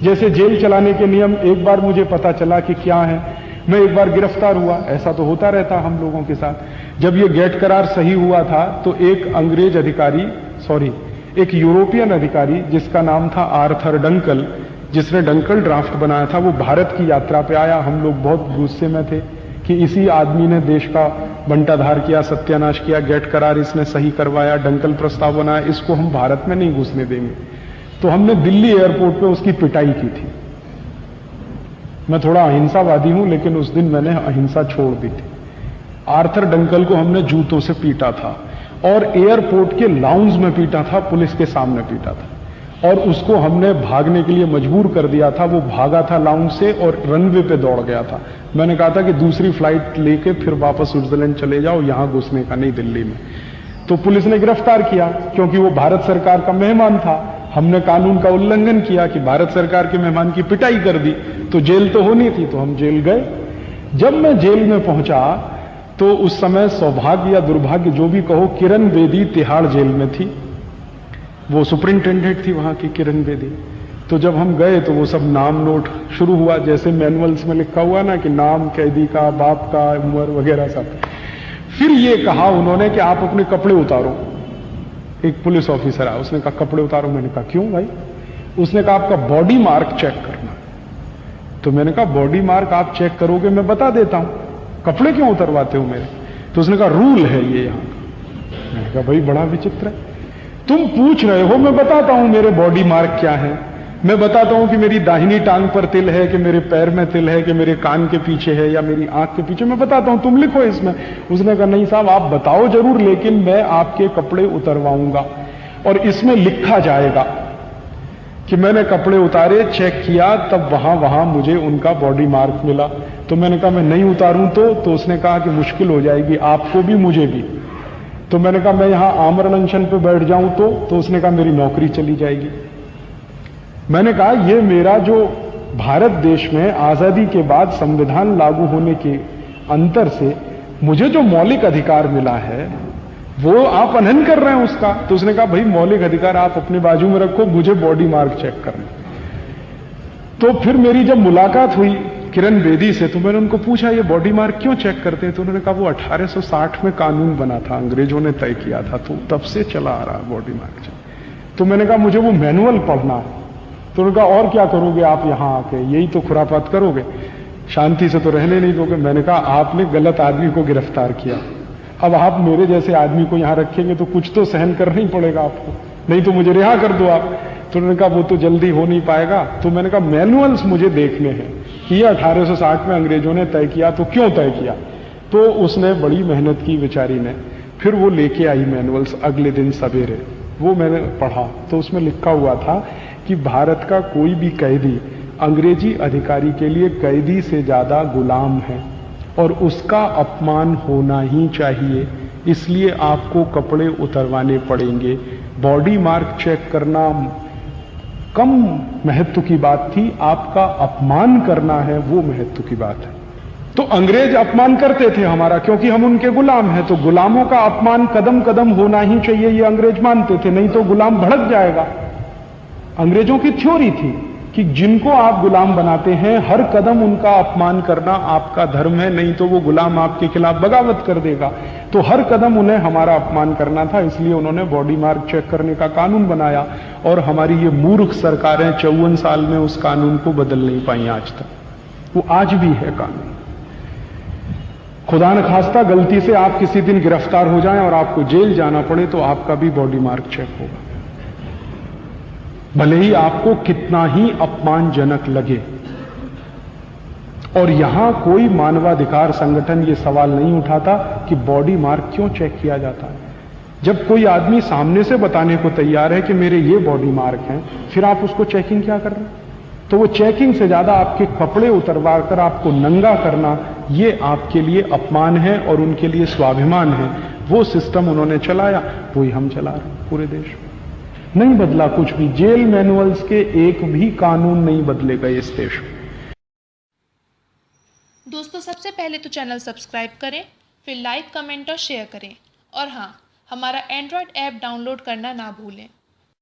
जैसे जेल चलाने के नियम एक बार मुझे पता चला कि क्या है, मैं एक बार गिरफ्तार हुआ, ऐसा तो होता रहता हम लोगों के साथ। जब ये गेट करार सही हुआ था तो एक अंग्रेज अधिकारी, एक यूरोपियन अधिकारी जिसका नाम था आर्थर डंकल, जिसने डंकल ड्राफ्ट बनाया था, वो भारत की यात्रा पे आया। हम लोग बहुत गुस्से में थे कि इसी आदमी ने देश का बंटाधार किया, सत्यानाश किया, गेट करार इसने सही करवाया, डंकल प्रस्ताव बनाया, इसको हम भारत में नहीं घुसने देंगे। तो हमने दिल्ली एयरपोर्ट पे उसकी पिटाई की थी। मैं थोड़ा अहिंसावादी हूं, लेकिन उस दिन मैंने अहिंसा छोड़ दी थी। आर्थर डंकल को हमने जूतों से पीटा था और एयरपोर्ट के लाउंज में पीटा था, पुलिस के सामने पीटा था, और उसको हमने भागने के लिए मजबूर कर दिया था। वो भागा था लाउंज से और रनवे पे दौड़ गया था। मैंने कहा था कि दूसरी फ्लाइट लेके फिर वापस स्विट्जरलैंड चले जाओ, यहां घुसने का नहीं दिल्ली में। तो पुलिस ने गिरफ्तार किया क्योंकि वो भारत सरकार का मेहमान था। हमने कानून का उल्लंघन किया कि भारत सरकार के मेहमान की पिटाई कर दी, तो जेल तो होनी थी, तो हम जेल गए। जब मैं जेल में पहुंचा तो उस समय सौभाग्य या दुर्भाग्य जो भी कहो, किरण बेदी तिहाड़ जेल में थी। वो सुपरिंटेंडेंट थी वहां की, किरण बेदी। तो जब हम गए तो वो सब नाम नोट शुरू हुआ, जैसे मैनुअल्स में लिखा हुआ ना कि नाम कैदी का, बाप का, उम्र वगैरह सब। फिर ये कहा उन्होंने कि आप अपने कपड़े उतारो। एक पुलिस ऑफिसर आया, उसने कहा कपड़े उतारो। मैंने कहा क्यों भाई? उसने कहा आपका बॉडी मार्क चेक करना। तो मैंने कहा बॉडी मार्क आप चेक करोगे, मैं बता देता हूं, कपड़े क्यों उतरवाते हो मेरे? तो उसने कहा रूल है ये यहां का। मैंने कहा भाई बड़ा विचित्र है, तुम पूछ रहे हो, मैं बताता हूं मेरे बॉडी मार्क क्या है। मैं बताता हूं कि मेरी दाहिनी टांग पर तिल है, कि मेरे पैर में तिल है, कि मेरे कान के पीछे है या मेरी आंख के पीछे, मैं बताता हूं, तुम लिखो इसमें। उसने कहा नहीं साहब आप बताओ जरूर, लेकिन मैं आपके कपड़े उतरवाऊंगा और इसमें लिखा जाएगा कि मैंने कपड़े उतारे, चेक किया, तब वहां मुझे उनका बॉडी मार्क मिला। तो मैंने कहा मैं नहीं उतारूं तो उसने कहा कि मुश्किल हो जाएगी आपको भी मुझे भी। तो मैंने कहा मैं यहां आमरण अनशन पे बैठ जाऊं तो उसने कहा मेरी नौकरी चली जाएगी। मैंने कहा ये मेरा जो भारत देश में आजादी के बाद संविधान लागू होने के अंतर से मुझे जो मौलिक अधिकार मिला है वो आप अनहन कर रहे हैं उसका। तो उसने कहा भाई मौलिक अधिकार आप अपने बाजू में रखो, मुझे बॉडी मार्क चेक करना। तो फिर मेरी जब मुलाकात हुई किरण बेदी से तो मैंने उनको पूछा ये बॉडी मार्क क्यों चेक करते हैं? तो उन्होंने कहा वो 1860 में कानून बना था, अंग्रेजों ने तय किया था, तो तब से चला आ रहा है बॉडी मार्क चेक। तो मैंने कहा मुझे वो मैनुअल पढ़ना है। तो उन्होंने कहा और क्या करोगे आप यहां आके, यही तो खुरापात करोगे, शांति से तो रहने नहीं दोगे। मैंने कहा आपने गलत आदमी को गिरफ्तार किया, अब आप मेरे जैसे आदमी को यहां रखेंगे तो कुछ तो सहन करना ही पड़ेगा आपको, नहीं तो मुझे रिहा कर दो आप। तो उन्होंने कहा वो तो जल्दी हो नहीं पाएगा। तो मैंने कहा मैनुअल्स मुझे देखने हैं कि ये 1860 में अंग्रेजों ने तय किया, तो क्यों तय किया? तो उसने बड़ी मेहनत की बेचारी ने, फिर वो लेके आई मैनुअल्स अगले दिन सवेरे। वो मैंने पढ़ा तो उसमें लिखा हुआ था कि भारत का कोई भी कैदी अंग्रेजी अधिकारी के लिए कैदी से ज्यादा गुलाम है और उसका अपमान होना ही चाहिए, इसलिए आपको कपड़े उतरवाने पड़ेंगे। बॉडी मार्क चेक करना कम महत्व की बात थी, आपका अपमान करना है वो महत्व की बात है। तो अंग्रेज अपमान करते थे हमारा क्योंकि हम उनके गुलाम हैं, तो गुलामों का अपमान कदम कदम होना ही चाहिए, ये अंग्रेज मानते थे, नहीं तो गुलाम भड़क जाएगा। अंग्रेजों की थ्योरी थी कि जिनको आप गुलाम बनाते हैं हर कदम उनका अपमान करना आपका धर्म है, नहीं तो वो गुलाम आपके खिलाफ बगावत कर देगा। तो हर कदम उन्हें हमारा अपमान करना था, इसलिए उन्होंने बॉडी मार्क चेक करने का कानून बनाया। और हमारी ये मूर्ख सरकारें 54 साल में उस कानून को बदल नहीं पाई आज तक, वो आज भी है कानून। खुदा न खास्ता गलती से आप किसी दिन गिरफ्तार हो जाएं और आपको जेल जाना पड़े तो आपका भी बॉडी मार्क चेक होगा, भले ही आपको कितना ही अपमानजनक लगे। और यहां कोई मानवाधिकार संगठन ये सवाल नहीं उठाता कि बॉडी मार्क क्यों चेक किया जाता है। जब कोई आदमी सामने से बताने को तैयार है कि मेरे ये बॉडी मार्क हैं, फिर आप उसको चेकिंग क्या कर रहे हैं? तो वो चेकिंग से ज्यादा आपके कपड़े उतरवा कर आपको नंगा करना, ये आपके लिए अपमान है और उनके लिए स्वाभिमान है। वो सिस्टम उन्होंने चलाया, वही हम चला रहे हैं पूरे देश में। नहीं बदला कुछ भी, जेल मैनुअल्स के एक भी कानून नहीं बदले गए इस देश में। दोस्तों सबसे पहले तो चैनल सब्सक्राइब करें, फिर लाइक, कमेंट और शेयर करें, और हाँ, हमारा एंड्रॉयड ऐप डाउनलोड करना ना भूलें।